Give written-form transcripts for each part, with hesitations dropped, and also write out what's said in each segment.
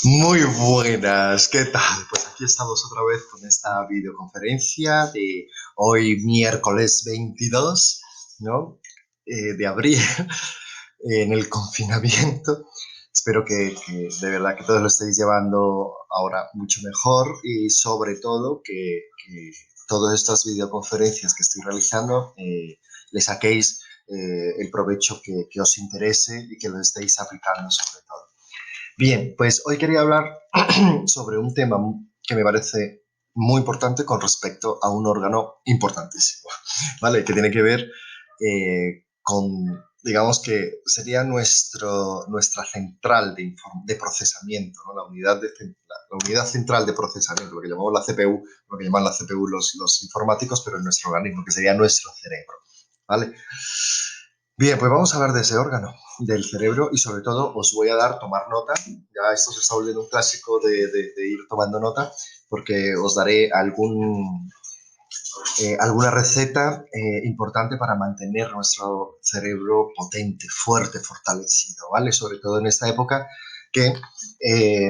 Muy buenas, ¿qué tal? Pues aquí estamos otra vez con esta videoconferencia de hoy miércoles 22, ¿no? De abril, en el confinamiento. Espero que de verdad que todos lo estéis llevando ahora mucho mejor y sobre todo que todas estas videoconferencias que estoy realizando le saquéis el provecho que os interese y que lo estéis aplicando sobre todo. Bien, pues hoy quería hablar sobre un tema que me parece muy importante con respecto a un órgano importantísimo, ¿vale? Que tiene que ver con, digamos que sería nuestra central de procesamiento, ¿no? La unidad central de procesamiento, lo que llamamos la CPU, lo que llaman la CPU los informáticos, pero en nuestro organismo, que sería nuestro cerebro, ¿vale? Bien, pues vamos a hablar de ese órgano, del cerebro, y sobre todo os voy a dar, tomar nota. Ya esto se está volviendo un clásico de ir tomando nota, porque os daré alguna receta importante para mantener nuestro cerebro potente, fuerte, fortalecido, ¿vale? Sobre todo en esta época que,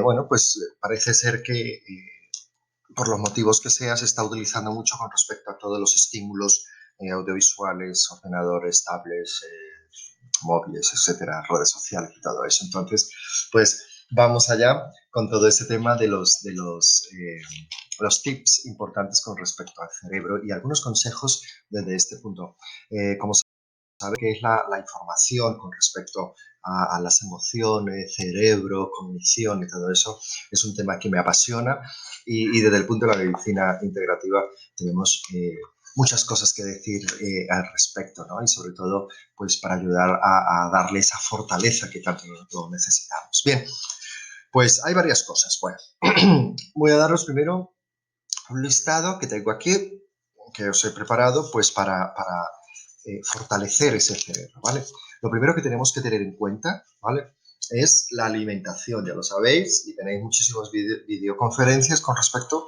bueno, pues parece ser que por los motivos que sea, se está utilizando mucho con respecto a todos los estímulos audiovisuales, ordenadores, tablets, móviles, etcétera, redes sociales y todo eso. Entonces, pues vamos allá con todo este tema los tips importantes con respecto al cerebro y algunos consejos desde este punto. Como sabe que es la información con respecto a las emociones, cerebro, cognición y todo eso, es un tema que me apasiona y desde el punto de la medicina integrativa tenemos muchas cosas que decir al respecto, ¿no? Y sobre todo, pues para ayudar a darle esa fortaleza que tanto necesitamos. Bien, pues hay varias cosas. Bueno, voy a daros primero un listado que tengo aquí, que os he preparado, pues para fortalecer ese cerebro, ¿vale? Lo primero que tenemos que tener en cuenta, ¿vale? Es la alimentación, ya lo sabéis, y tenéis muchísimas videoconferencias con respecto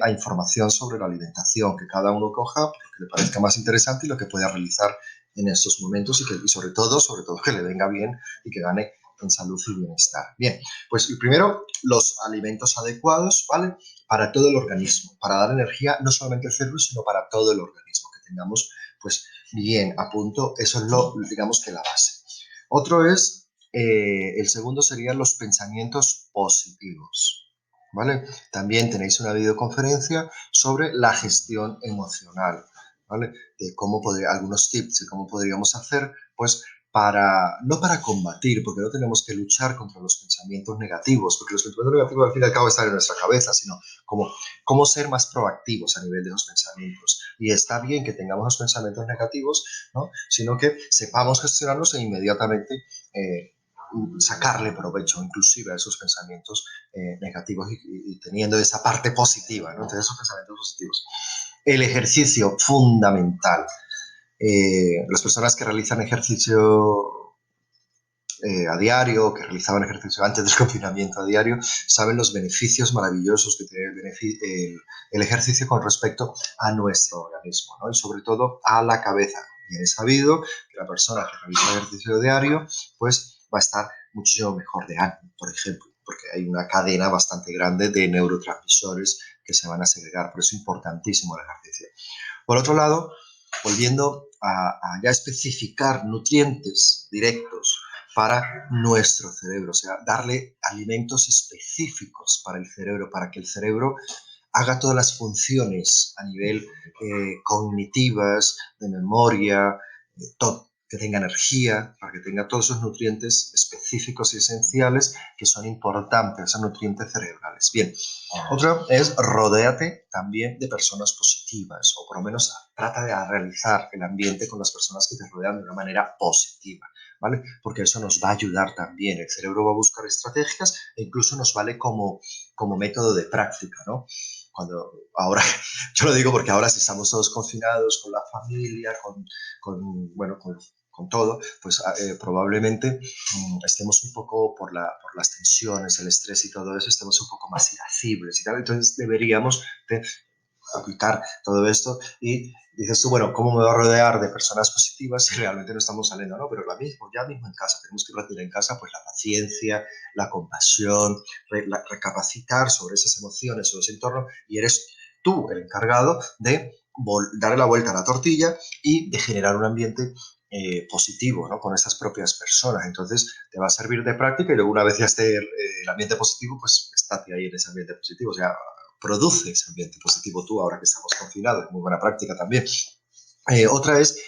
a información sobre la alimentación, que cada uno coja lo que le parezca más interesante y lo que pueda realizar en estos momentos y sobre todo que le venga bien y que gane en salud y bienestar. Bien, pues primero los alimentos adecuados, ¿vale? Para todo el organismo, para dar energía no solamente al cerebro, sino para todo el organismo, que tengamos pues bien a punto, eso es digamos que la base. Otro es, el segundo serían los pensamientos positivos, ¿vale? También tenéis una videoconferencia sobre la gestión emocional, ¿vale? De cómo algunos tips de cómo podríamos hacer, pues, no para combatir, porque no tenemos que luchar contra los pensamientos negativos, porque los pensamientos negativos al fin y al cabo están en nuestra cabeza, sino como cómo ser más proactivos a nivel de los pensamientos. Y está bien que tengamos los pensamientos negativos, ¿no? Sino que sepamos gestionarlos e inmediatamente sacarle provecho inclusive a esos pensamientos negativos y teniendo esa parte positiva, ¿no? Entonces esos pensamientos positivos. El ejercicio fundamental. Las personas que realizan ejercicio a diario, que realizaban ejercicio antes del confinamiento a diario, saben los beneficios maravillosos que tiene el ejercicio con respecto a nuestro organismo, ¿no? Y sobre todo a la cabeza. Bien es sabido que la persona que realiza ejercicio diario pues va a estar muchísimo mejor de ánimo, por ejemplo, porque hay una cadena bastante grande de neurotransmisores que se van a segregar, por eso es importantísimo el ejercicio. Por otro lado, volviendo a ya especificar nutrientes directos para nuestro cerebro, o sea, darle alimentos específicos para el cerebro, para que el cerebro haga todas las funciones a nivel cognitivas, de memoria, todo, que tenga energía, para que tenga todos esos nutrientes específicos y esenciales que son importantes, esos nutrientes cerebrales. Bien, otra es rodéate también de personas positivas, o por lo menos trata de realizar el ambiente con las personas que te rodean de una manera positiva, ¿vale? Porque eso nos va a ayudar también. El cerebro va a buscar estrategias e incluso nos vale como método de práctica, ¿no? Cuando ahora, yo lo digo porque ahora si estamos todos confinados con la familia, bueno, con todo, pues probablemente estemos un poco por las tensiones, el estrés y todo eso, estemos un poco más irascibles y tal. Entonces deberíamos de aplicar todo esto y dices tú, bueno, ¿cómo me voy a rodear de personas positivas si realmente no estamos saliendo? No, pero ya mismo en casa, tenemos que practicar en casa pues la paciencia, la compasión, recapacitar sobre esas emociones, sobre ese entorno, y eres tú el encargado de darle la vuelta a la tortilla y de generar un ambiente positivo, ¿no? Con estas propias personas. Entonces te va a servir de práctica y luego una vez ya esté el ambiente positivo, pues estate ahí en ese ambiente positivo. O sea, produce ese ambiente positivo tú ahora que estamos confinados. Muy buena práctica también. Otra es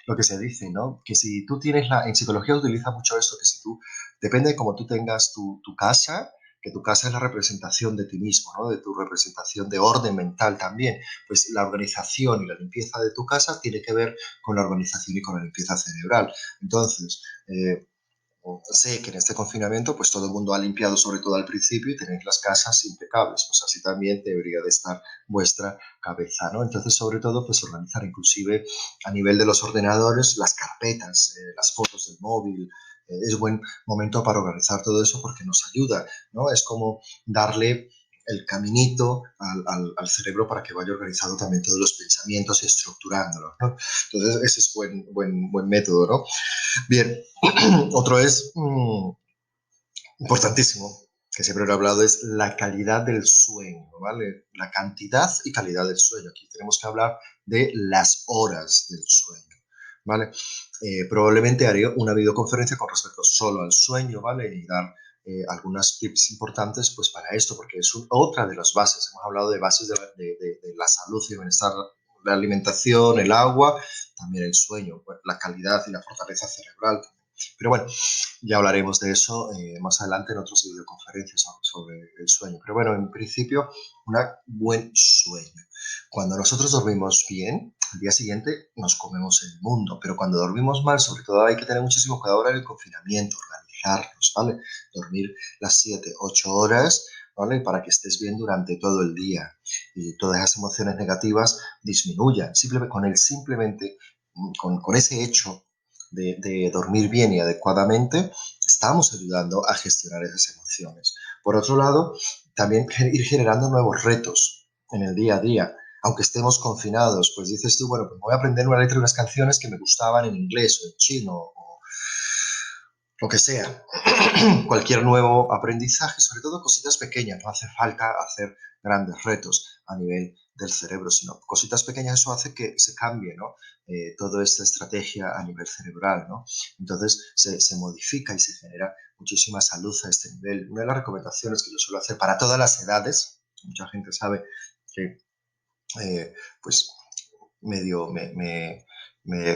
lo que se dice, ¿no? Que si tú tienes en psicología utiliza mucho esto, que si tú, depende de cómo tú tengas tu casa, que tu casa es la representación de ti mismo, ¿no? De tu representación de orden mental también. Pues la organización y la limpieza de tu casa tiene que ver con la organización y con la limpieza cerebral. Entonces, sé que en este confinamiento pues todo el mundo ha limpiado, sobre todo al principio, y tenéis las casas impecables, pues así también debería de estar vuestra cabeza, ¿no? Entonces, sobre todo, pues organizar inclusive a nivel de los ordenadores, las carpetas, las fotos del móvil. Es buen momento para organizar todo eso porque nos ayuda, ¿no? Es como darle el caminito al cerebro para que vaya organizando también todos los pensamientos y estructurándolos, ¿no? Entonces, ese es buen método, ¿no? Bien, otro es importantísimo, que siempre lo he hablado, es la calidad del sueño, ¿vale? La cantidad y calidad del sueño. Aquí tenemos que hablar de las horas del sueño, ¿vale? Probablemente haré una videoconferencia con respecto solo al sueño, ¿vale? Y dar algunos tips importantes pues para esto, porque es otra de las bases. Hemos hablado de bases de la salud y el bienestar, la alimentación, el agua, también el sueño, la calidad y la fortaleza cerebral. Pero bueno, ya hablaremos de eso más adelante en otras videoconferencias sobre el sueño. Pero bueno, en principio, un buen sueño. Cuando nosotros dormimos bien, al día siguiente nos comemos el mundo. Pero cuando dormimos mal, sobre todo hay que tener muchísimo cuidado ahora en el confinamiento, organizarnos, ¿vale? Dormir las 7, 8 horas, ¿vale? Para que estés bien durante todo el día y todas esas emociones negativas disminuyan. Simplemente con ese hecho de dormir bien y adecuadamente, estamos ayudando a gestionar esas emociones. Por otro lado, también ir generando nuevos retos en el día a día. Aunque estemos confinados, pues dices tú, bueno, pues voy a aprender una letra de unas canciones que me gustaban en inglés o en chino o lo que sea. Cualquier nuevo aprendizaje, sobre todo cositas pequeñas, no hace falta hacer grandes retos a nivel del cerebro, sino cositas pequeñas, eso hace que se cambie, ¿no? Toda esta estrategia a nivel cerebral, ¿no? Entonces se modifica y se genera muchísima salud a este nivel. Una de las recomendaciones que yo suelo hacer para todas las edades, mucha gente sabe que, pues, medio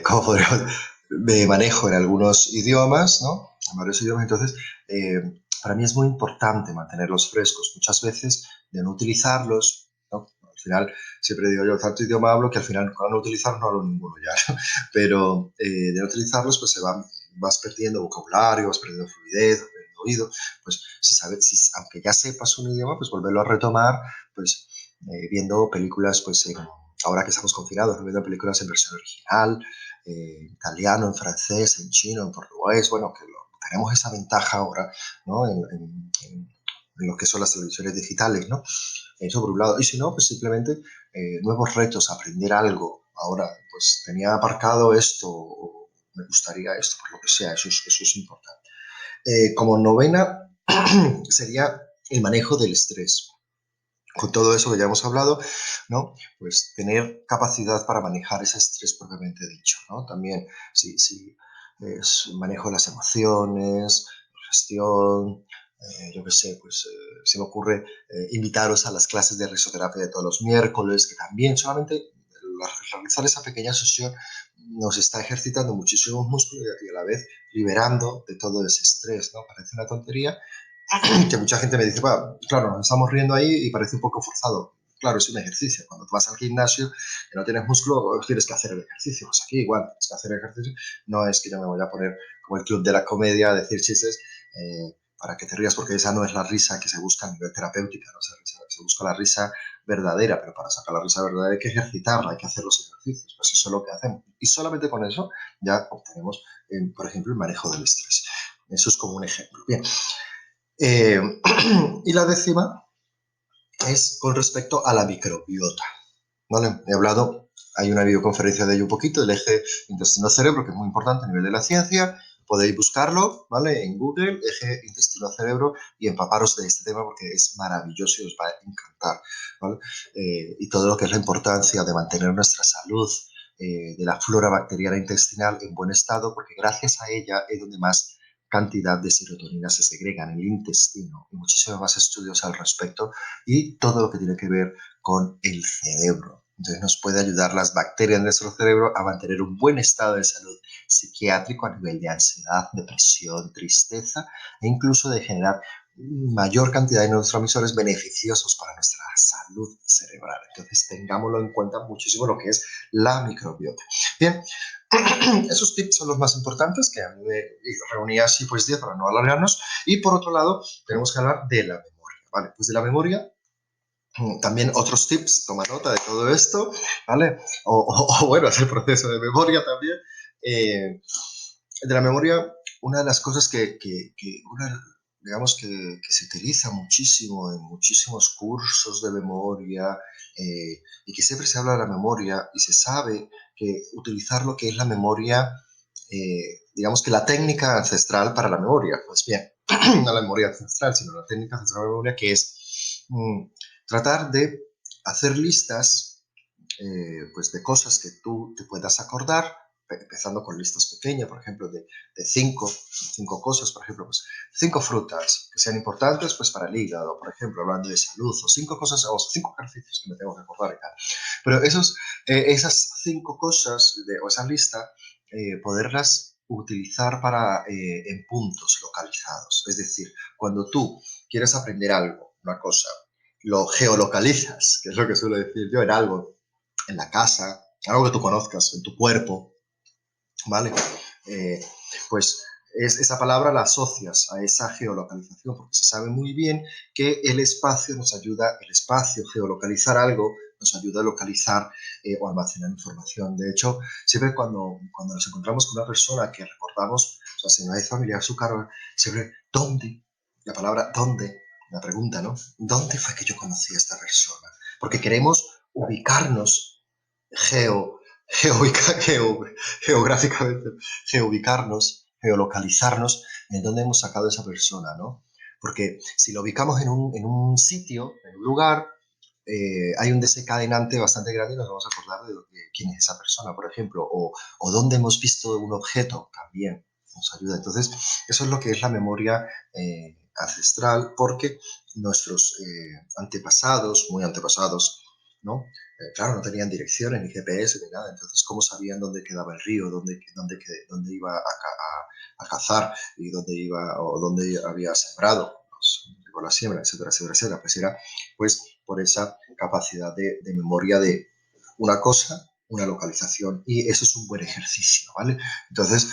¿cómo podríamos? Me manejo en algunos idiomas, ¿no? En varios idiomas, entonces, para mí es muy importante mantenerlos frescos. Muchas veces, de no utilizarlos, ¿no? Al final, siempre digo yo, tanto idioma hablo que al final, cuando no utilizarlos, no hablo ninguno ya, ¿no? Pero de no utilizarlos, pues vas perdiendo vocabulario, vas perdiendo fluidez, vas perdiendo oído. Pues, aunque ya sepas un idioma, pues volverlo a retomar, pues viendo películas, pues ahora que estamos confinados, viendo películas en versión original, italiano, en francés, en chino, en portugués, bueno, tenemos esa ventaja ahora, ¿no? En lo que son las televisiones digitales, ¿no? Eso por un lado. Y si no, pues simplemente nuevos retos, aprender algo. Ahora, pues tenía aparcado esto, o me gustaría esto, por lo que sea, eso es importante. Como novena, sería el manejo del estrés. Con todo eso que ya hemos hablado, ¿no? Pues tener capacidad para manejar ese estrés propiamente dicho, ¿no? También, si es manejo de las emociones, gestión, yo qué sé, pues se me ocurre invitaros a las clases de risoterapia de todos los miércoles, que también solamente realizar esa pequeña sesión nos está ejercitando muchísimos músculos y a la vez liberando de todo ese estrés, ¿no? Parece una tontería, que mucha gente me dice, bueno, claro, nos estamos riendo ahí y parece un poco forzado. Claro, es un ejercicio. Cuando tú vas al gimnasio y no tienes músculo, tienes que hacer el ejercicio. Pues aquí igual, tienes que hacer el ejercicio. No es que yo me voy a poner como el club de la comedia a decir chistes para que te rías, porque esa no es la risa que se busca a nivel terapéutica, ¿no? Se busca la risa verdadera, pero para sacar la risa verdadera hay que ejercitarla, hay que hacer los ejercicios. Pues eso es lo que hacemos. Y solamente con eso ya obtenemos, por ejemplo, el manejo del estrés. Eso es como un ejemplo. Bien. Y la décima es con respecto a la microbiota, ¿vale? Hay una videoconferencia de ello un poquito, del eje intestino-cerebro, que es muy importante a nivel de la ciencia. Podéis buscarlo, ¿vale? En Google, eje intestino-cerebro, y empaparos de este tema porque es maravilloso y os va a encantar, ¿vale? Y todo lo que es la importancia de mantener nuestra salud, de la flora bacteriana intestinal en buen estado, porque gracias a ella es donde más cantidad de serotonina se segrega en el intestino, y muchísimos más estudios al respecto, y todo lo que tiene que ver con el cerebro. Entonces nos puede ayudar las bacterias de nuestro cerebro a mantener un buen estado de salud psiquiátrico a nivel de ansiedad, depresión, tristeza, e incluso de generar mayor cantidad de neurotransmisores beneficiosos para nuestra salud cerebral. Entonces tengámoslo en cuenta muchísimo lo que es la microbiota. Bien, esos tips son los más importantes que a mí me reuní así pues 10 para no alargarnos. Y por otro lado tenemos que hablar de la memoria. Vale, pues de la memoria también otros tips, toma nota de todo esto, ¿vale? O bueno, hacer proceso de memoria también. De la memoria, una de las cosas digamos que se utiliza muchísimo en muchísimos cursos de memoria, y que siempre se habla de la memoria y se sabe que utilizar lo que es la memoria, digamos que la técnica ancestral para la memoria, pues bien, no la memoria ancestral, sino la técnica ancestral de la memoria, que es tratar de hacer listas, pues de cosas que tú te puedas acordar, empezando con listas pequeñas, por ejemplo, de cinco cosas, por ejemplo, pues 5 frutas que sean importantes pues para el hígado, por ejemplo, hablando de salud, o 5 cosas, o 5 ejercicios que me tengo que acordar y tal. Pero esas 5 cosas, o esa lista, poderlas utilizar en puntos localizados. Es decir, cuando tú quieres aprender algo, una cosa, lo geolocalizas, que es lo que suelo decir yo, en algo, en la casa, algo que tú conozcas, en tu cuerpo, ¿vale? Eh, pues esa palabra la asocias a esa geolocalización, porque se sabe muy bien que el espacio nos ayuda, el espacio, geolocalizar algo, nos ayuda a localizar o almacenar información. De hecho, siempre cuando nos encontramos con una persona que recordamos, o sea, si no hay familiar su cara, siempre, ¿dónde? La palabra ¿dónde? La pregunta, ¿no? ¿Dónde fue que yo conocí a esta persona? Porque queremos ubicarnos geo, geo, geográficamente, geolocalizarnos en dónde hemos sacado a esa persona, ¿no? Porque si lo ubicamos en un sitio, en un lugar, hay un desencadenante bastante grande y nos vamos a acordar de quién es esa persona, por ejemplo, o dónde hemos visto un objeto también nos ayuda. Entonces, eso es lo que es la memoria ancestral, porque nuestros antepasados, muy antepasados, ¿no? Claro, no tenían direcciones, ni GPS, ni nada. Entonces, ¿cómo sabían dónde quedaba el río, dónde iba a cazar y dónde había sembrado con la siembra, etcétera, etcétera, etcétera? Pues era pues por esa capacidad de memoria de una cosa, una localización, y eso es un buen ejercicio, ¿vale? Entonces,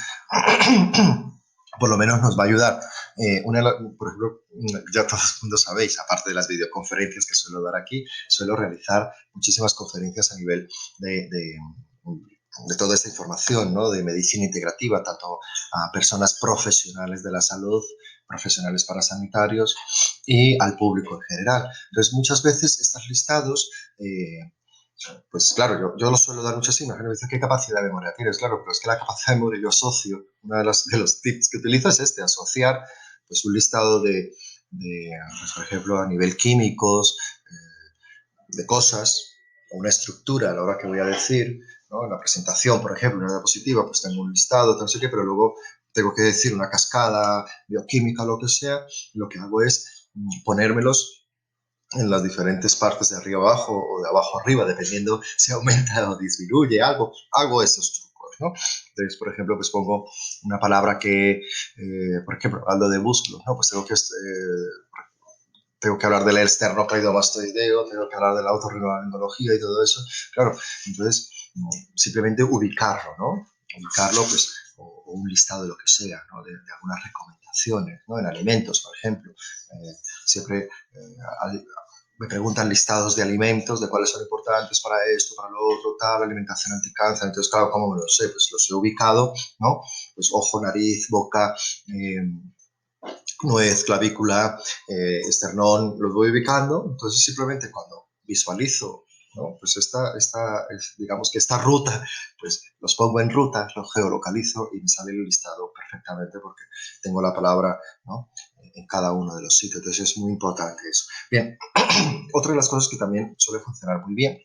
por lo menos nos va a ayudar. Por ejemplo, ya todo el mundo sabéis, aparte de las videoconferencias que suelo dar aquí, suelo realizar muchísimas conferencias a nivel de, de, de toda esta información, ¿no? De medicina integrativa, tanto a personas profesionales de la salud, profesionales parasanitarios y al público en general. Entonces, muchas veces estos listados, pues claro, yo lo suelo dar mucho así, me dice, ¿qué capacidad de memoria tienes? Claro, pero es que la capacidad de memoria yo asocio, uno de los tips que utilizo es asociar pues un listado pues, por ejemplo, a nivel químicos, de cosas, o una estructura a la hora que voy a decir, ¿no? En la presentación, por ejemplo, en una diapositiva, pues tengo un listado, no sé qué, pero luego tengo que decir una cascada bioquímica o lo que sea, lo que hago es ponérmelos en las diferentes partes de arriba abajo o de abajo arriba, dependiendo si aumenta o disminuye algo, hago esos trucos, ¿no? Entonces, por ejemplo, pues pongo una palabra por ejemplo, hablando de músculos, ¿no? Pues tengo que hablar del esternocleidomastoideo, tengo que hablar de la otorrinolaringología y todo eso. Claro, entonces simplemente ubicarlo, ¿no? Ubicarlo, pues, o un listado de lo que sea, ¿no? De algunas recomendaciones, ¿no? En alimentos, por ejemplo. Siempre me preguntan listados de alimentos, de cuáles son importantes para esto, para lo otro, tal, alimentación anticáncer. Entonces, claro, ¿cómo me lo sé? Pues los he ubicado, ¿no? Pues ojo, nariz, boca, nuez, clavícula, esternón, los voy ubicando. Entonces simplemente cuando visualizo, ¿no? Pues digamos que esta ruta, pues los pongo en ruta, los geolocalizo y me sale el listado perfectamente porque tengo la palabra, ¿no? En cada uno de los sitios. Entonces es muy importante eso. Bien, otra de las cosas que también suele funcionar muy bien,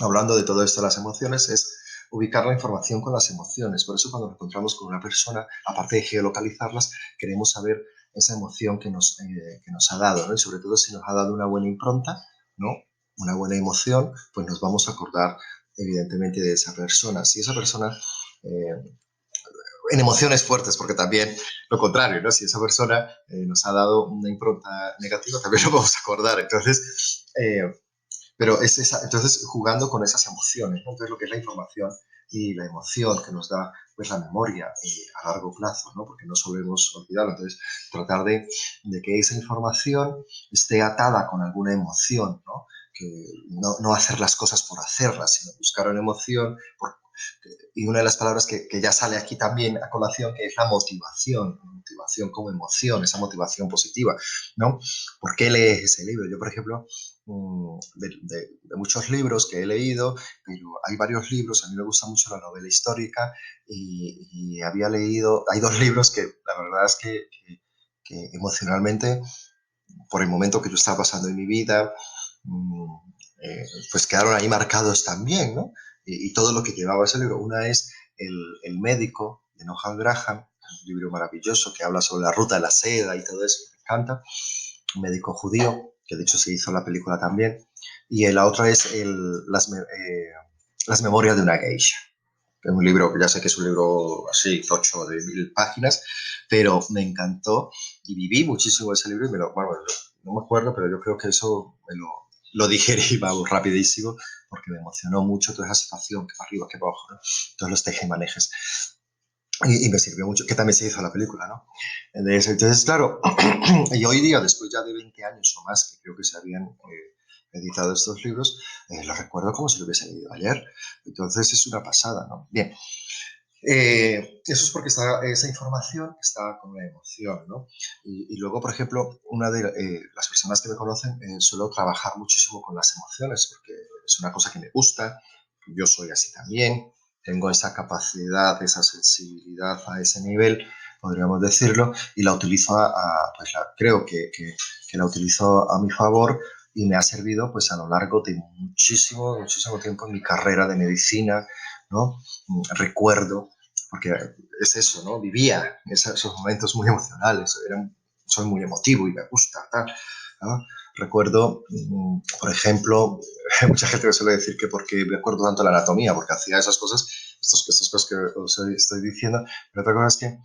hablando de todo esto de las emociones, es ubicar la información con las emociones. Por eso cuando nos encontramos con una persona, aparte de geolocalizarlas, queremos saber esa emoción que nos ha dado, ¿no? Y sobre todo si nos ha dado una buena impronta, ¿no? Una buena emoción, pues nos vamos a acordar evidentemente de esa persona. Si esa persona en emociones fuertes, porque también lo contrario, ¿no? Si esa persona nos ha dado una impronta negativa, también lo vamos a acordar. Entonces, pero entonces jugando con esas emociones, ¿no? Entonces lo que es la información y la emoción que nos da pues la memoria a largo plazo, ¿no? Porque no solemos olvidarlo. Entonces tratar de que esa información esté atada con alguna emoción, ¿no? Que no hacer las cosas por hacerlas, sino buscar una emoción. Y una de las palabras que ya sale aquí también a colación, que es la motivación como emoción, esa motivación positiva, ¿no? ¿Por qué lees ese libro? Yo, por ejemplo, de muchos libros que he leído, pero hay varios libros, a mí me gusta mucho la novela histórica y había leído, hay dos libros que la verdad es que emocionalmente, por el momento que yo estaba pasando en mi vida, mm, pues quedaron ahí marcados también, ¿no? Y todo lo que llevaba ese libro. Una es El médico, de Noah Graham, un libro maravilloso que habla sobre la ruta de la seda y todo eso, me encanta. Un médico judío, que de hecho se hizo la película también. Y la otra es Las memorias de una geisha. Es un libro que ya sé que es un libro así, tocho, de 1000 páginas, pero me encantó y viví muchísimo ese libro y bueno, no me acuerdo, pero yo creo que eso lo digerí, vamos, rapidísimo, porque me emocionó mucho toda esa situación, que para arriba, que para abajo, ¿no? Todos los tejemanejes. Y me sirvió mucho, que también se hizo la película, ¿no? Entonces, claro, y hoy día, después ya de 20 años o más, que creo que se habían editado estos libros, lo recuerdo como si lo hubiese leído ayer. Entonces es una pasada, ¿no? Bien, eso es porque esa información está con una emoción, ¿no? Y luego, por ejemplo, una de las personas que me conocen suelo trabajar muchísimo con las emociones, porque es una cosa que me gusta, yo soy así también, tengo esa capacidad, esa sensibilidad a ese nivel, podríamos decirlo, y la utilizo pues creo que la utilizo a mi favor y me ha servido pues a lo largo de muchísimo, muchísimo tiempo en mi carrera de medicina, ¿no? Recuerdo, porque es eso, ¿no? Vivía esos momentos muy emocionales, soy muy emotivo y me gusta, tal, ¿no? Recuerdo, por ejemplo, mucha gente me suele decir que porque me acuerdo tanto de la anatomía, porque hacía esas cosas, estas cosas que os estoy diciendo, pero otra cosa es que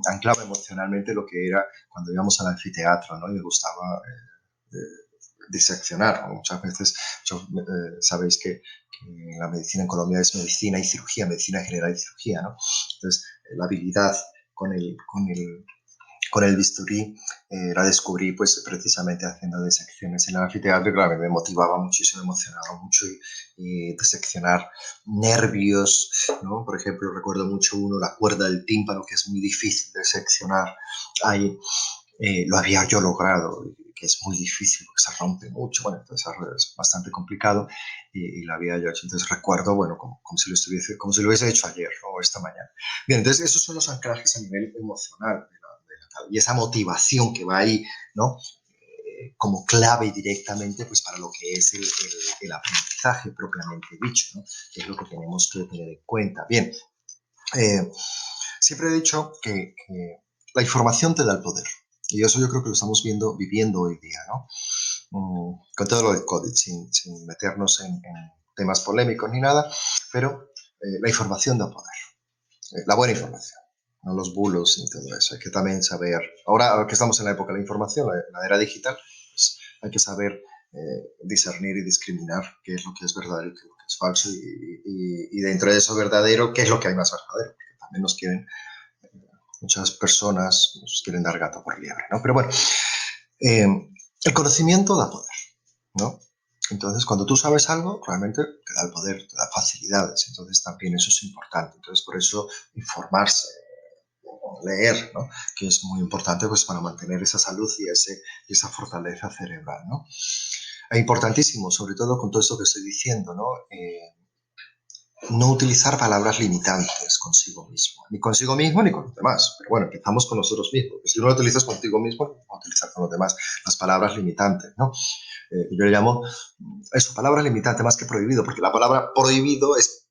anclaba emocionalmente lo que era cuando íbamos al anfiteatro, ¿no? Y me gustaba diseccionar, ¿no? Muchas veces sabéis que la medicina en Colombia es medicina y cirugía, medicina general y cirugía, ¿no? Entonces, la habilidad con el bisturí la descubrí pues precisamente haciendo disecciones en el anfiteatro y claro, me motivaba muchísimo, me emocionaba mucho y diseccionar nervios, ¿no? Por ejemplo, recuerdo mucho la cuerda del tímpano, que es muy difícil de seccionar. Ahí lo había yo logrado, que es muy difícil porque se rompe mucho, bueno, entonces es bastante complicado y lo había yo hecho. Entonces recuerdo, bueno, como si lo hubiese hecho ayer, ¿no? O esta mañana. Bien, entonces esos son los anclajes a nivel emocional y esa motivación que va ahí, ¿no? Como clave directamente pues para lo que es el aprendizaje propiamente dicho, ¿no? Que es lo que tenemos que tener en cuenta. Bien, eh, siempre he dicho que la información te da el poder. Y eso yo creo que lo estamos viviendo hoy día, ¿no? Con todo lo del COVID, sin meternos en temas polémicos ni nada, pero la información da poder, la buena información, no los bulos ni todo eso. Hay que también saber, ahora que estamos en la época de la información, la era digital, pues hay que saber discernir y discriminar qué es lo que es verdadero y qué es lo que es falso y dentro de eso verdadero, qué es lo que hay más verdadero, porque también muchas personas nos quieren dar gato por liebre, ¿no? Pero bueno, eh, el conocimiento da poder, ¿no? Entonces, cuando tú sabes algo, realmente te da el poder, te da facilidades. Entonces, también eso es importante. Entonces, por eso, informarse, leer, ¿no? Que es muy importante pues, para mantener esa salud y esa fortaleza cerebral, ¿no? Es importantísimo, sobre todo con todo esto que estoy diciendo, ¿no? No utilizar palabras limitantes consigo mismo, ni consigo mismo ni con los demás. Pero bueno, empezamos con nosotros mismos, porque si no lo utilizas contigo mismo, no vas a utilizar con los demás las palabras limitantes, ¿no? Yo le llamo eso, palabra limitante más que prohibido, porque la palabra prohibido es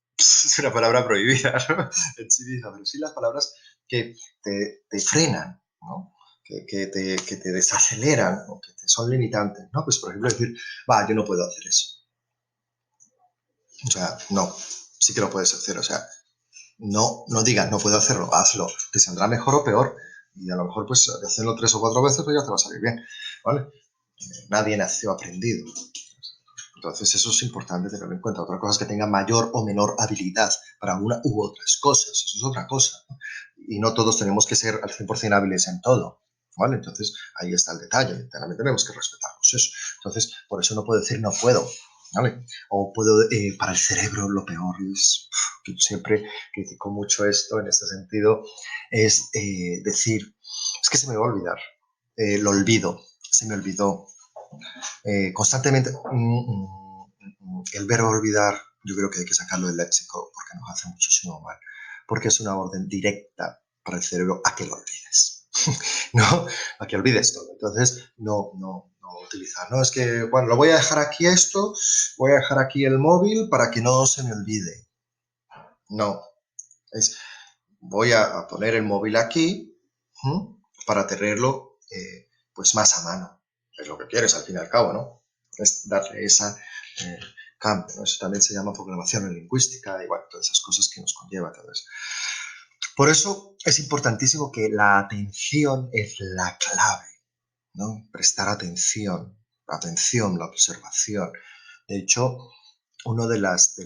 una palabra prohibida, ¿no? En sí misma, pero sí las palabras que te frenan, ¿no? Que te desaceleran o que te son limitantes, ¿no? Pues por ejemplo decir, va, yo no puedo hacer eso. O sea, no, sí que lo puedes hacer, o sea, no digas, no puedo hacerlo, hazlo. Te saldrá mejor o peor. Y a lo mejor, pues, de hacerlo 3 o 4 veces, pues ya te va a salir bien, ¿vale? Nadie nació aprendido. Entonces, eso es importante tenerlo en cuenta. Otra cosa es que tenga mayor o menor habilidad para una u otras cosas. Eso es otra cosa, ¿no? Y no todos tenemos que ser al 100% hábiles en todo, ¿vale? Entonces, ahí está el detalle. También tenemos que respetarnos eso. Entonces, por eso no puedo decir no puedo, ¿vale? O puedo, para el cerebro lo peor es, que siempre critico mucho esto en este sentido, es decir, es que se me va a olvidar, lo olvido, se me olvidó, constantemente, el verbo olvidar, yo creo que hay que sacarlo del léxico porque nos hace muchísimo mal, porque es una orden directa para el cerebro a que lo olvides, ¿no? A que olvides todo. Entonces, no utilizar, ¿no? Es que, bueno, lo voy a dejar aquí esto, voy a dejar aquí el móvil para que no se me olvide. No, es, voy a poner el móvil aquí, ¿m? Para tenerlo, pues más a mano. Es lo que quieres, al fin y al cabo, ¿no? Es darle esa eh, cambio, ¿no? Eso también se llama programación en lingüística y, bueno, todas esas cosas que nos conlleva todo eso. Por eso es importantísimo que la atención es la clave, ¿no? Prestar atención, la observación. De hecho, una de las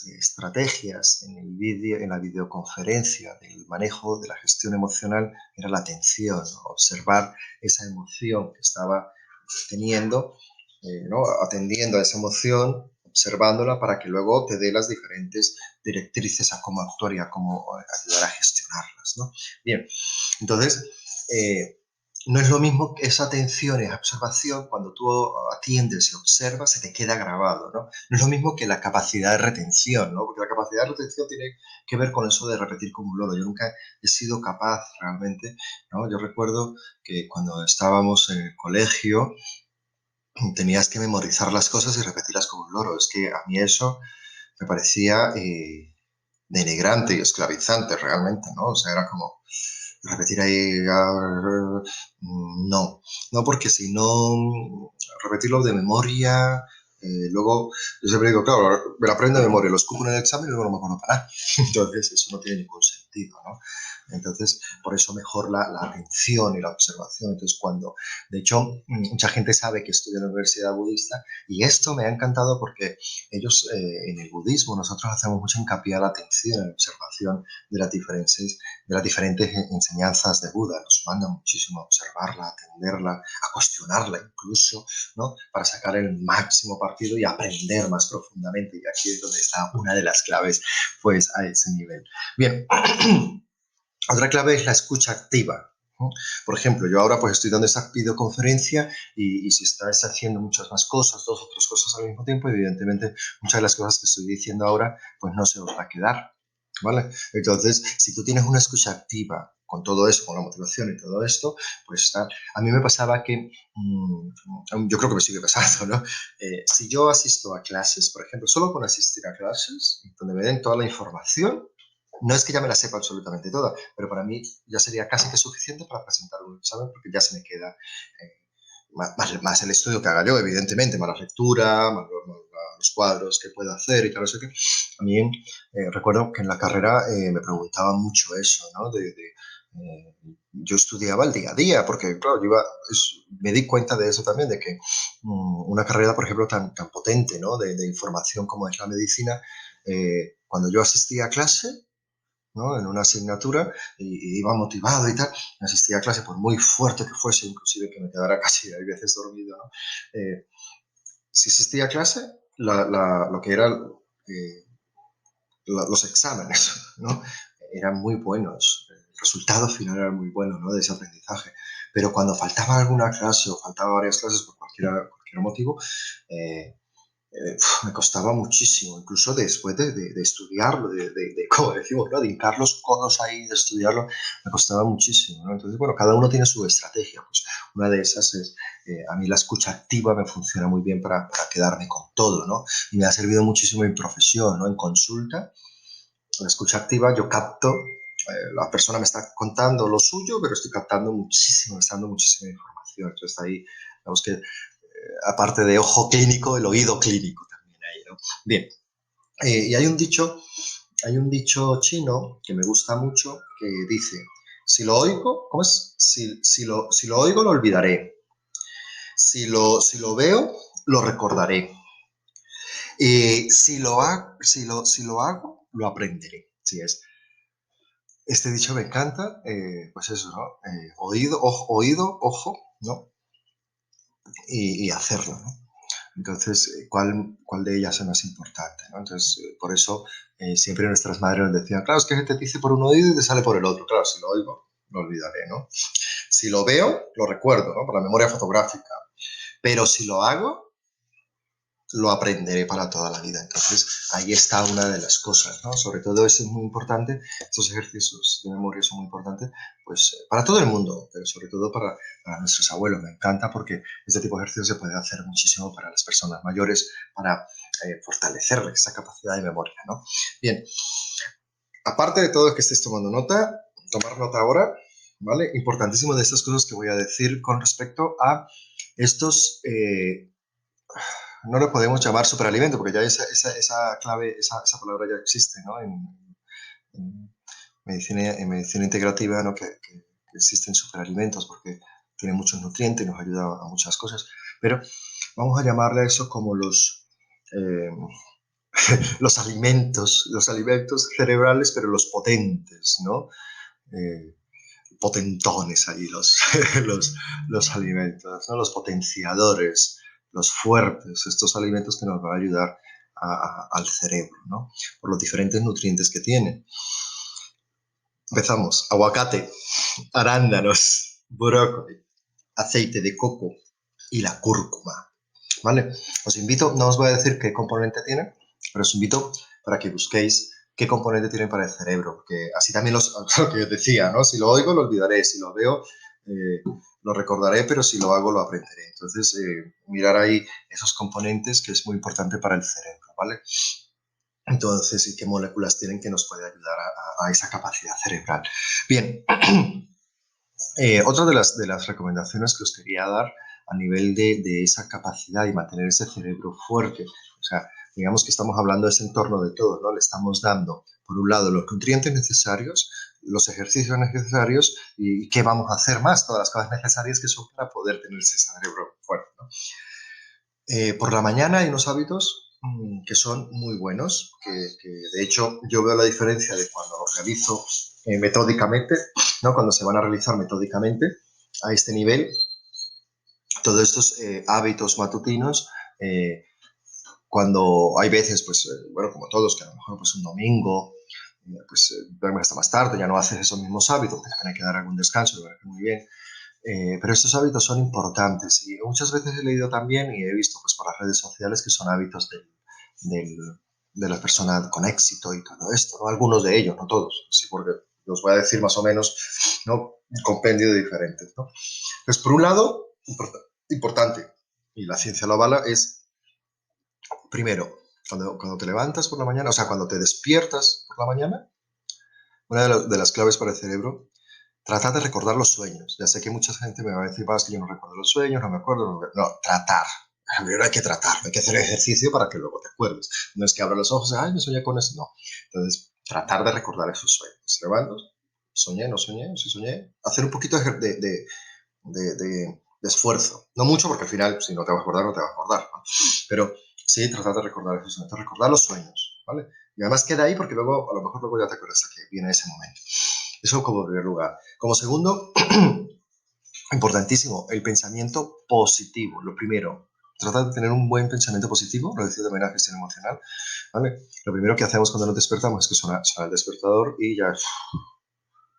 estrategias en la videoconferencia del manejo de la gestión emocional era la atención, ¿no? Observar esa emoción que estaba teniendo, ¿no? Atendiendo a esa emoción, observándola para que luego te dé las diferentes directrices a cómo actuar y a cómo ayudar a gestionarlas, ¿no? Bien, entonces, no es lo mismo que esa atención y observación, cuando tú atiendes y observas, se te queda grabado, ¿no? No es lo mismo que la capacidad de retención, ¿no? Porque la capacidad de retención tiene que ver con eso de repetir como un loro. Yo nunca he sido capaz realmente, ¿no? Yo recuerdo que cuando estábamos en el colegio tenías que memorizar las cosas y repetirlas como un loro. Es que a mí eso me parecía denigrante y esclavizante realmente, ¿no? O sea, era como repetir ahí, no, porque si no, repetirlo de memoria, luego, yo siempre digo, claro, me lo aprendo de memoria, lo escupo en el examen y luego no me acuerdo para nada. Entonces, eso no tiene ningún sentido, ¿no? Entonces, por eso mejor la atención y la observación. Entonces, de hecho, mucha gente sabe que estudio en la Universidad Budista y esto me ha encantado porque ellos, en el budismo, nosotros hacemos mucho hincapié a la atención, a la observación de las diferentes enseñanzas de Buda. Nos manda muchísimo a observarla, a atenderla, a cuestionarla incluso, ¿no? Para sacar el máximo partido y aprender más profundamente. Y aquí es donde está una de las claves, pues, a ese nivel. Bien. Otra clave es la escucha activa, ¿no? Por ejemplo, yo ahora pues estoy dando esa videoconferencia y si estás haciendo muchas más cosas, 2 o 3 cosas al mismo tiempo, evidentemente muchas de las cosas que estoy diciendo ahora pues no se os va a quedar, ¿vale? Entonces, si tú tienes una escucha activa con todo eso, con la motivación y todo esto, pues está. A mí me pasaba que, yo creo que me sigue pasando, ¿no? Si yo asisto a clases, por ejemplo, solo con asistir a clases, donde me den toda la información, no es que ya me la sepa absolutamente toda, pero para mí ya sería casi que suficiente para presentar un examen porque ya se me queda más el estudio que haga yo, evidentemente, más la lectura, más los cuadros que pueda hacer y tal, eso que también recuerdo que en la carrera me preguntaban mucho eso, ¿no? Yo estudiaba el día a día, porque claro, me di cuenta de eso también, de que una carrera, por ejemplo, tan potente, ¿no? De información como es la medicina, cuando yo asistía a clase, ¿no? En una asignatura y iba motivado y tal, asistía a clase por muy fuerte que fuese, inclusive que me quedara casi a veces dormido, ¿no? Si asistía a clase, lo que era los exámenes, ¿no? Eran muy buenos, el resultado final era muy bueno, ¿no? De ese aprendizaje. Pero cuando faltaba alguna clase o faltaba varias clases por cualquier motivo, eh, me costaba muchísimo, incluso después de estudiarlo, como decimos, ¿no? De hincar los codos ahí, de estudiarlo, me costaba muchísimo, ¿no? Entonces, bueno, cada uno tiene su estrategia, pues una de esas es, a mí la escucha activa me funciona muy bien para quedarme con todo, ¿no? Y me ha servido muchísimo en profesión, ¿no? En consulta, la escucha activa, yo capto, la persona me está contando lo suyo, pero estoy captando muchísimo, está dando muchísima información, entonces ahí, digamos que aparte de ojo clínico, el oído clínico también ahí, ¿no? Bien, y hay un dicho chino que me gusta mucho que dice, si lo oigo, ¿cómo es? Si lo oigo, lo olvidaré. Si lo veo, lo recordaré. Si lo hago, lo aprenderé. Sí, este dicho me encanta, pues eso, ¿no? Oído, ojo, ¿no? Y hacerlo, ¿no? Entonces, ¿cuál de ellas es más importante, ¿no? Entonces, por eso siempre nuestras madres nos decían, claro, es que te dice por un oído y te sale por el otro. Claro, si lo oigo, lo olvidaré, ¿no? Si lo veo, lo recuerdo, ¿no? Por la memoria fotográfica. Pero si lo hago, lo aprenderé para toda la vida. Entonces, ahí está una de las cosas, ¿no? Sobre todo eso es muy importante, estos ejercicios de memoria son muy importantes, pues para todo el mundo, pero sobre todo para nuestros abuelos. Me encanta porque este tipo de ejercicios se puede hacer muchísimo para las personas mayores, para fortalecer esa capacidad de memoria, ¿no? Bien, aparte de todo que estéis tomando nota, tomar nota ahora, ¿vale? Importantísimo de estas cosas que voy a decir con respecto a estos no lo podemos llamar superalimento, porque ya esa clave, esa palabra ya existe, ¿no? En medicina integrativa, ¿no? Que existen superalimentos porque tiene muchos nutrientes y nos ayuda a muchas cosas. Pero vamos a llamarle a eso como eh, los alimentos cerebrales, pero los potentes, ¿no? Eh, Potentones ahí los alimentos, ¿no? Los potenciadores, los fuertes, estos alimentos que nos van a ayudar al cerebro, ¿no? Por los diferentes nutrientes que tienen. Empezamos. Aguacate, arándanos, brócoli, aceite de coco y la cúrcuma, ¿vale? Os invito, no os voy a decir qué componente tiene, pero os invito para que busquéis qué componente tienen para el cerebro, porque así también lo que os decía, ¿no? Si lo oigo, lo olvidaré, si lo veo, lo recordaré, pero si lo hago, lo aprenderé. Entonces, mirar ahí esos componentes que es muy importante para el cerebro, ¿vale? Entonces, ¿y qué moléculas tienen que nos puede ayudar a esa capacidad cerebral? Bien, otra de las recomendaciones que os quería dar a nivel de esa capacidad y mantener ese cerebro fuerte, o sea, digamos que estamos hablando de ese entorno de todo, ¿no? Le estamos dando, por un lado, los nutrientes necesarios, los ejercicios necesarios y qué vamos a hacer más, todas las cosas necesarias que son para poder tener ese cerebro fuerte, ¿no? Por la mañana hay unos hábitos que son muy buenos, que de hecho yo veo la diferencia de cuando los realizo metódicamente, ¿no? Cuando se van a realizar metódicamente a este nivel, todos estos hábitos matutinos, cuando hay veces, pues, bueno, como todos, que a lo mejor pues un domingo, pues duermes hasta más tarde, ya no haces esos mismos hábitos, te tiene que dar algún descanso, me parece muy bien. Pero estos hábitos son importantes y muchas veces he leído también y he visto pues, por las redes sociales que son hábitos del, de la persona con éxito y todo esto, ¿no? Algunos de ellos, no todos, sí, porque los voy a decir más o menos, ¿no? Un compendio de diferentes, ¿no? Pues por un lado, importante, y la ciencia lo avala, es primero, cuando te levantas por la mañana, o sea, cuando te despiertas por la mañana, una de las claves para el cerebro, tratar de recordar los sueños. Ya sé que mucha gente me va a decir, es que yo no recuerdo los sueños, no me acuerdo. No, tratar. Primero hay que tratar, hay que hacer ejercicio para que luego te acuerdes. No es que abra los ojos y, ay, me soñé con eso. No. Entonces, tratar de recordar esos sueños. Levanto, soñé, no soñé, sí soñé. Hacer un poquito de esfuerzo. No mucho, porque al final, si no te vas a acordar, no te vas a acordar, ¿no? Pero sí, tratar de recordar esos sueños, recordar los sueños, ¿vale? Y además queda ahí porque luego, a lo mejor luego ya te acuerdas que viene ese momento. Eso como primer lugar. Como segundo, importantísimo, el pensamiento positivo. Lo primero, trata de tener un buen pensamiento positivo, lo decía también la gestión emocional, ¿vale? Lo primero que hacemos cuando nos despertamos es que suena el despertador y ya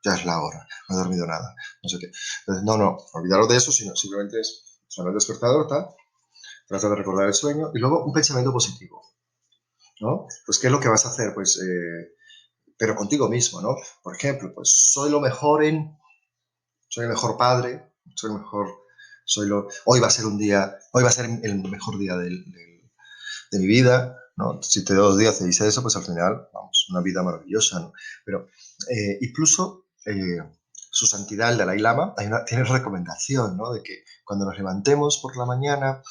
ya es la hora, no he dormido nada, no sé qué. Entonces, no, olvidaros de eso, sino simplemente es sonar el despertador, tal, trata de recordar el sueño y luego un pensamiento positivo, ¿no? Pues, ¿qué es lo que vas a hacer? Pues, pero contigo mismo, ¿no? Por ejemplo, pues, soy el mejor padre, soy el mejor, hoy va a ser el mejor día de mi vida, ¿no? Si te dos días te dice eso, pues al final, vamos, una vida maravillosa, ¿no? Pero incluso su santidad, el Dalai Lama, tiene recomendación, ¿no? De que cuando nos levantemos por la mañana,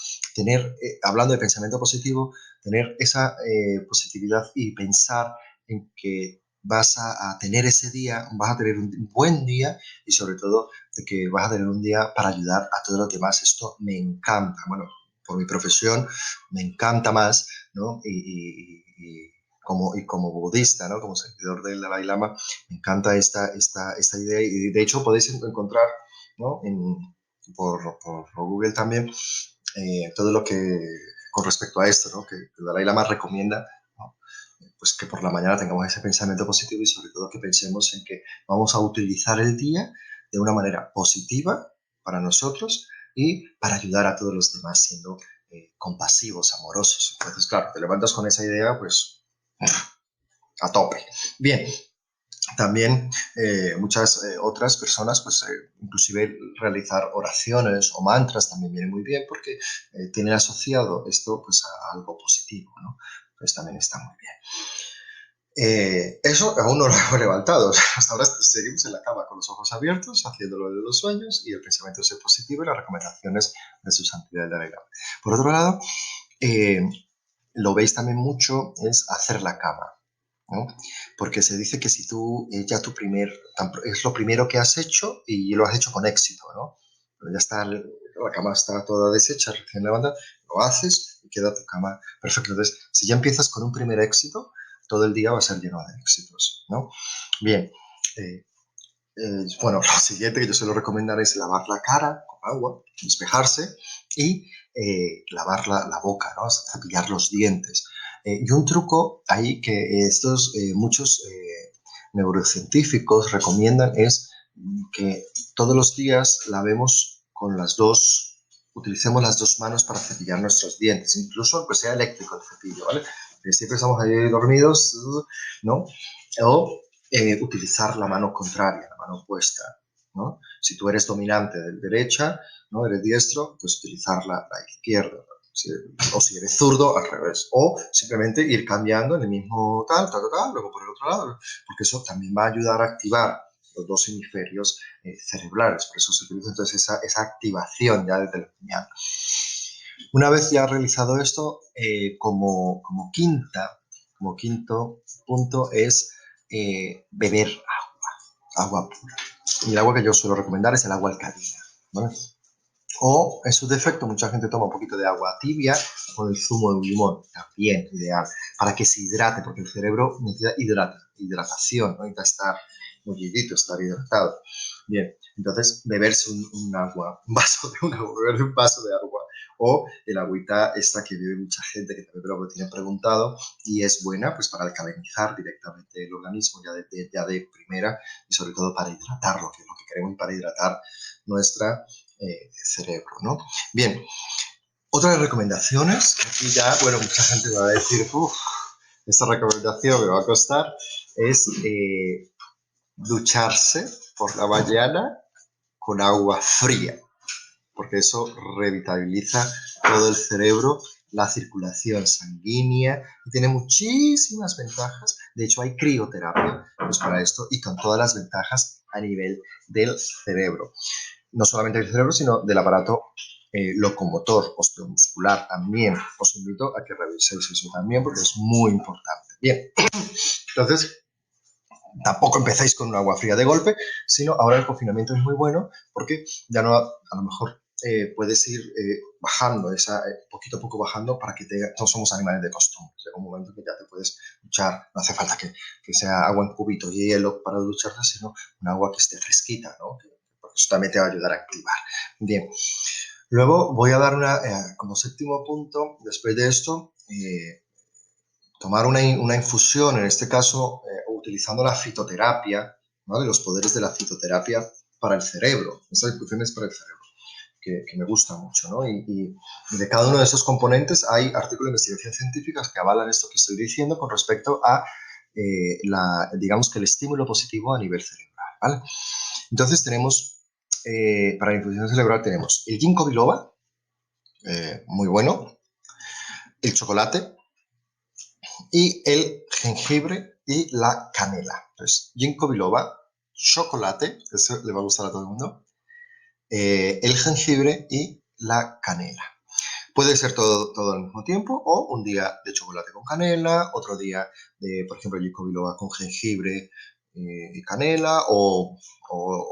hablando de pensamiento positivo, tener esa positividad y pensar en que vas a tener ese día, vas a tener un buen día y sobre todo de que vas a tener un día para ayudar a todos los demás. Esto me encanta. Bueno, por mi profesión me encanta más, ¿no? Como budista, ¿no? Como seguidor del Dalai Lama, me encanta esta idea y de hecho podéis encontrar, ¿no? Por Google también todo lo que con respecto a esto, ¿no? Que el Dalai Lama recomienda, ¿no? Pues que por la mañana tengamos ese pensamiento positivo y sobre todo que pensemos en que vamos a utilizar el día de una manera positiva para nosotros y para ayudar a todos los demás siendo compasivos, amorosos. Entonces, claro, te levantas con esa idea, pues a tope. Bien, también muchas otras personas, pues inclusive realizar oraciones o mantras también viene muy bien porque tienen asociado esto pues a algo positivo, ¿no? Pues también está muy bien. Eso aún no lo hemos levantado. Hasta ahora seguimos en la cama con los ojos abiertos, haciéndolo de los sueños y el pensamiento es positivo y las recomendaciones de su santidad de la Ley. Por otro lado, lo veis también mucho, es hacer la cama, ¿no? Porque se dice que si tú es lo primero que has hecho y lo has hecho con éxito, ¿no? Pero ya está, la cama está toda deshecha, recién levantada, lo haces y queda tu cama perfecta. Entonces, si ya empiezas con un primer éxito, todo el día va a ser lleno de éxitos, ¿no? Bien, bueno, lo siguiente que yo suelo recomendar es lavar la cara con agua, despejarse y lavar la boca, ¿no? Cepillar los dientes. Y un truco ahí que muchos neurocientíficos recomiendan es que todos los días utilicemos las dos manos para cepillar nuestros dientes, incluso aunque sea eléctrico el cepillo, ¿vale? Siempre estamos ahí dormidos, ¿no? O utilizar la mano contraria, la mano opuesta, ¿no? Si tú eres dominante de derecha, ¿no? Eres diestro, pues utilizar la izquierda. O si eres zurdo, al revés. O simplemente ir cambiando en el mismo luego por el otro lado, porque eso también va a ayudar a activar los dos hemisferios cerebrales. Por eso se utiliza entonces esa activación ya desde la mañana. Una vez ya realizado esto, como quinto punto es beber agua pura. Y el agua que yo suelo recomendar es el agua alcalina, ¿vale? O, en su defecto, mucha gente toma un poquito de agua tibia con el zumo de un limón, también ideal, para que se hidrate, porque el cerebro necesita hidratación, ¿no? Necesita estar mullidito, estar hidratado. Bien, entonces, beberse beber un vaso de agua, o el agüita esta que bebe mucha gente, que también lo tiene preguntado, y es buena pues para alcalinizar directamente el organismo ya de primera, y sobre todo para hidratarlo, que es lo que queremos para hidratar nuestra cerebro, ¿no? Bien, otras recomendaciones, que aquí ya, bueno, mucha gente va a decir, esta recomendación me va a costar, es ducharse por la mañana con agua fría, porque eso revitaliza todo el cerebro, la circulación sanguínea, y tiene muchísimas ventajas. De hecho, hay crioterapia pues, para esto y con todas las ventajas a nivel del cerebro. No solamente del cerebro, sino del aparato locomotor, osteomuscular también. Os invito a que reviséis eso también porque es muy importante. Bien, entonces tampoco empezáis con un agua fría de golpe, sino ahora el confinamiento es muy bueno porque ya no, a lo mejor puedes ir bajando, poquito a poco bajando para que todos somos animales de costumbre. Llega un momento que ya te puedes duchar, no hace falta que sea agua en cubito y hielo para ducharte, sino un agua que esté fresquita, ¿no? Porque eso también te va a ayudar a activar. Bien, luego voy a dar como séptimo punto, después de esto, tomar una infusión, en este caso utilizando la fitoterapia, ¿vale? Los poderes de la fitoterapia para el cerebro. Esa infusión es para el cerebro, que me gusta mucho, ¿no? Y de cada uno de esos componentes hay artículos de investigación científicas que avalan esto que estoy diciendo con respecto a, digamos que el estímulo positivo a nivel cerebral, ¿vale? Entonces tenemos, para la infusión cerebral tenemos el ginkgo biloba, muy bueno, el chocolate y el jengibre y la canela. Entonces, ginkgo biloba, chocolate, eso le va a gustar a todo el mundo, el jengibre y la canela. Puede ser todo al mismo tiempo o un día de chocolate con canela, otro día de, por ejemplo, ginkgo biloba con jengibre y canela o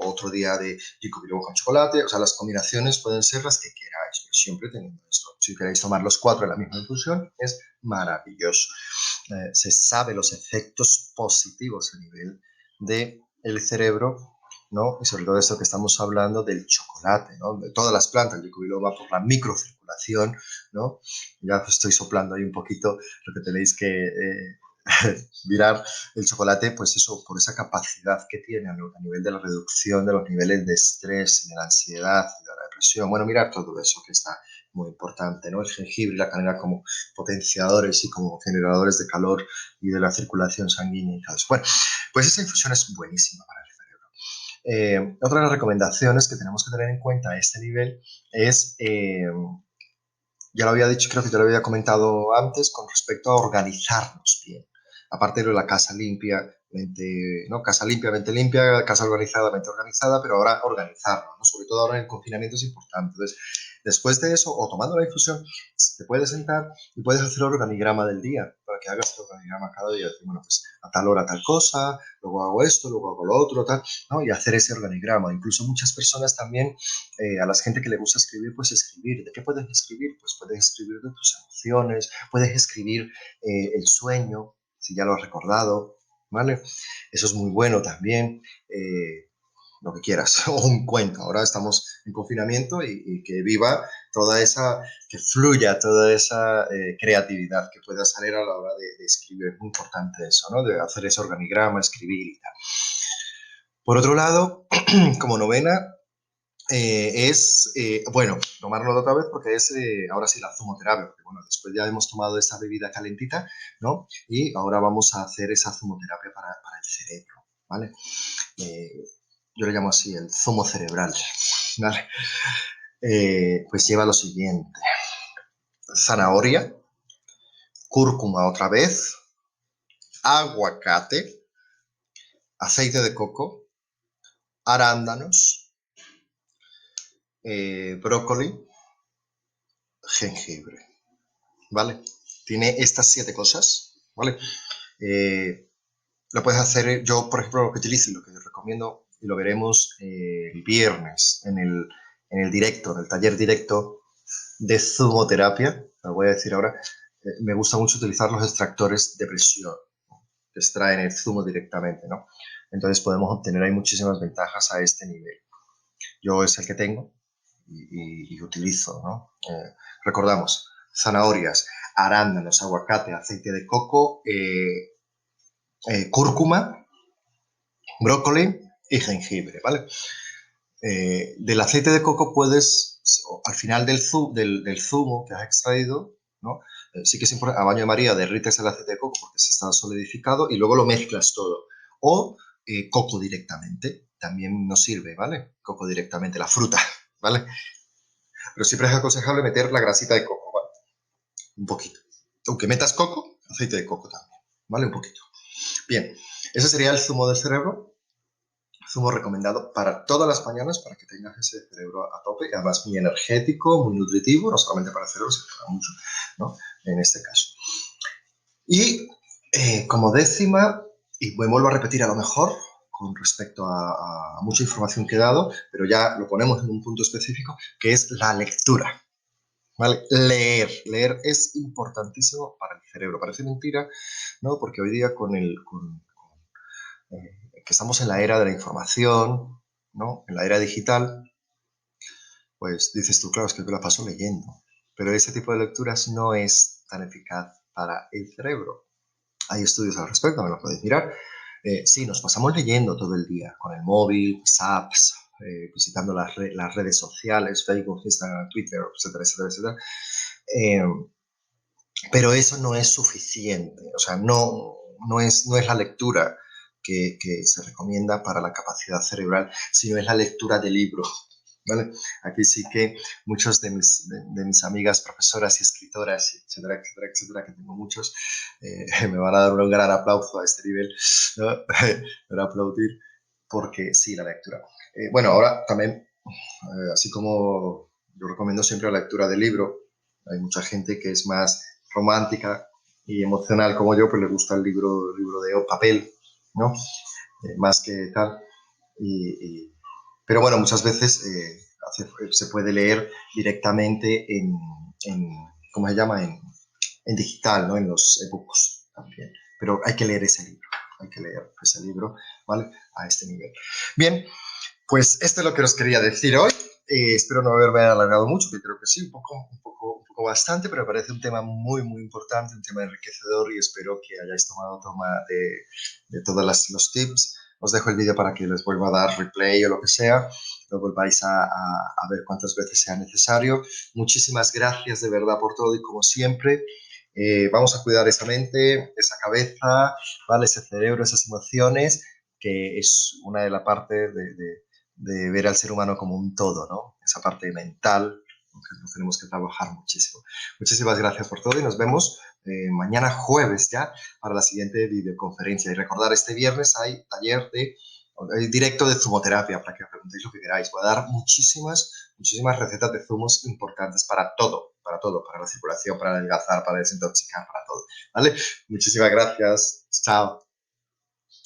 otro día de ginkgo biloba con chocolate. O sea, las combinaciones pueden ser las que queráis, pero siempre teniendo esto. Si queréis tomar los 4 en la misma infusión, es maravilloso. Se sabe los efectos positivos a nivel del cerebro, ¿no? Y sobre todo esto que estamos hablando del chocolate, ¿no? De todas las plantas, el ginkgo biloba por la microcirculación, ¿no? Ya estoy soplando ahí un poquito lo que tenéis que mirar el chocolate, pues eso, por esa capacidad que tiene a nivel de la reducción de los niveles de estrés y de la ansiedad y de la depresión. Bueno, mirar todo eso que está muy importante, ¿no? El jengibre y la canela como potenciadores y como generadores de calor y de la circulación sanguínea y tal. Bueno, pues esa infusión es buenísima para otra de las recomendaciones que tenemos que tener en cuenta a este nivel es, ya lo había dicho, creo que te lo había comentado antes, con respecto a organizarnos bien. Aparte de la casa limpia, mente, ¿no? Casa limpia, casa organizada, mente organizada, pero ahora organizarnos, ¿no? Sobre todo ahora en el confinamiento es importante. Entonces, después de eso, o tomando la infusión, te puedes sentar y puedes hacer el organigrama del día, para que hagas el organigrama cada día. Decir, bueno, pues a tal hora tal cosa, luego hago esto, luego hago lo otro, tal, ¿no? Y hacer ese organigrama. Incluso muchas personas también, a la gente que le gusta escribir, pues escribir. ¿De qué puedes escribir? Pues puedes escribir de tus emociones, puedes escribir el sueño, si ya lo has recordado, ¿vale? Eso es muy bueno también. Lo que quieras, o un cuento. Ahora estamos en confinamiento y que viva toda esa, que fluya toda esa creatividad que pueda salir a la hora de escribir. Es muy importante eso, ¿no? De hacer ese organigrama, escribir y tal. Por otro lado, como novena, bueno, tomarlo otra vez porque es, ahora sí, la zumoterapia, porque bueno, después ya hemos tomado esa bebida calentita, ¿no? Y ahora vamos a hacer esa zumoterapia para el cerebro, ¿vale? Yo le llamo así, el zumo cerebral, ¿vale? Pues lleva lo siguiente: zanahoria, cúrcuma otra vez, aguacate, aceite de coco, arándanos, brócoli, jengibre, ¿vale? Tiene estas 7 cosas, ¿vale? Lo puedes hacer, yo por ejemplo lo que utilizo y lo que recomiendo, y lo veremos el viernes en el directo, en el taller directo de zumoterapia, lo voy a decir ahora, me gusta mucho utilizar los extractores de presión, ¿no? Que extraen el zumo directamente, ¿no? Entonces podemos obtener ahí muchísimas ventajas a este nivel. Yo es el que tengo y utilizo, ¿no? Recordamos, zanahorias, arándanos, aguacate, aceite de coco, cúrcuma, brócoli y jengibre, ¿vale? Del aceite de coco puedes, al final del zumo que has extraído, ¿no? Sí que es importante, a baño de María derrites el aceite de coco porque se está solidificado y luego lo mezclas todo. O coco directamente, también nos sirve, ¿vale? Coco directamente, la fruta, ¿vale? Pero siempre es aconsejable meter la grasita de coco, ¿vale? Un poquito. Aunque metas coco, aceite de coco también, ¿vale? Un poquito. Bien, ese sería el zumo del cerebro. Zumo recomendado para todas las mañanas para que tengas ese cerebro a tope, además muy energético, muy nutritivo, no solamente para el cerebro, sino para mucho, ¿no? En este caso. Y como décima, y me vuelvo a repetir a lo mejor, con respecto a mucha información que he dado, pero ya lo ponemos en un punto específico, que es la lectura. ¿Vale? Leer es importantísimo para el cerebro. Parece mentira, ¿no? Porque hoy día que estamos en la era de la información, ¿no? En la era digital, pues dices tú, claro, es que yo la paso leyendo. Pero ese tipo de lecturas no es tan eficaz para el cerebro. Hay estudios al respecto, me lo podéis mirar. Sí, nos pasamos leyendo todo el día, con el móvil, WhatsApps, visitando las redes sociales, Facebook, Instagram, Twitter, etcétera, etcétera, etcétera. Eh, pero eso no es suficiente, o sea, no es la lectura que se recomienda para la capacidad cerebral, sino es la lectura de libros. ¿Vale? Aquí sí que muchos de mis amigas profesoras y escritoras, etcétera, etcétera, etcétera, que tengo muchos, me van a dar un gran aplauso a este nivel, ¿no? Para aplaudir, porque sí, la lectura. Bueno, ahora también, así como yo recomiendo siempre la lectura de libro, hay mucha gente que es más romántica y emocional como yo, pues le gusta el libro de papel, ¿no? Más que tal. Pero bueno, muchas veces se puede leer directamente en ¿cómo se llama? En digital, ¿no? En los ebooks también. Pero hay que leer ese libro, hay que leer ese libro, ¿vale? A este nivel. Bien, pues esto es lo que os quería decir hoy. Espero no haberme alargado mucho, que creo que sí, un poco bastante, pero me parece un tema muy, muy importante, un tema enriquecedor y espero que hayáis tomado toma de todos los tips. Os dejo el vídeo para que les vuelva a dar replay o lo que sea, lo volváis a ver cuantas veces sea necesario. Muchísimas gracias de verdad por todo y como siempre, vamos a cuidar esa mente, esa cabeza, ¿vale? Ese cerebro, esas emociones, que es una de las partes de ver al ser humano como un todo, ¿no? Esa parte mental, que nos tenemos que trabajar muchísimo. Muchísimas gracias por todo y nos vemos mañana jueves ya para la siguiente videoconferencia. Y recordar, este viernes hay taller directo de zumoterapia para que preguntéis lo que queráis. Voy a dar muchísimas recetas de zumos importantes para todo, para la circulación, para adelgazar, para desintoxicar, para todo. ¿Vale? Muchísimas gracias. Chao.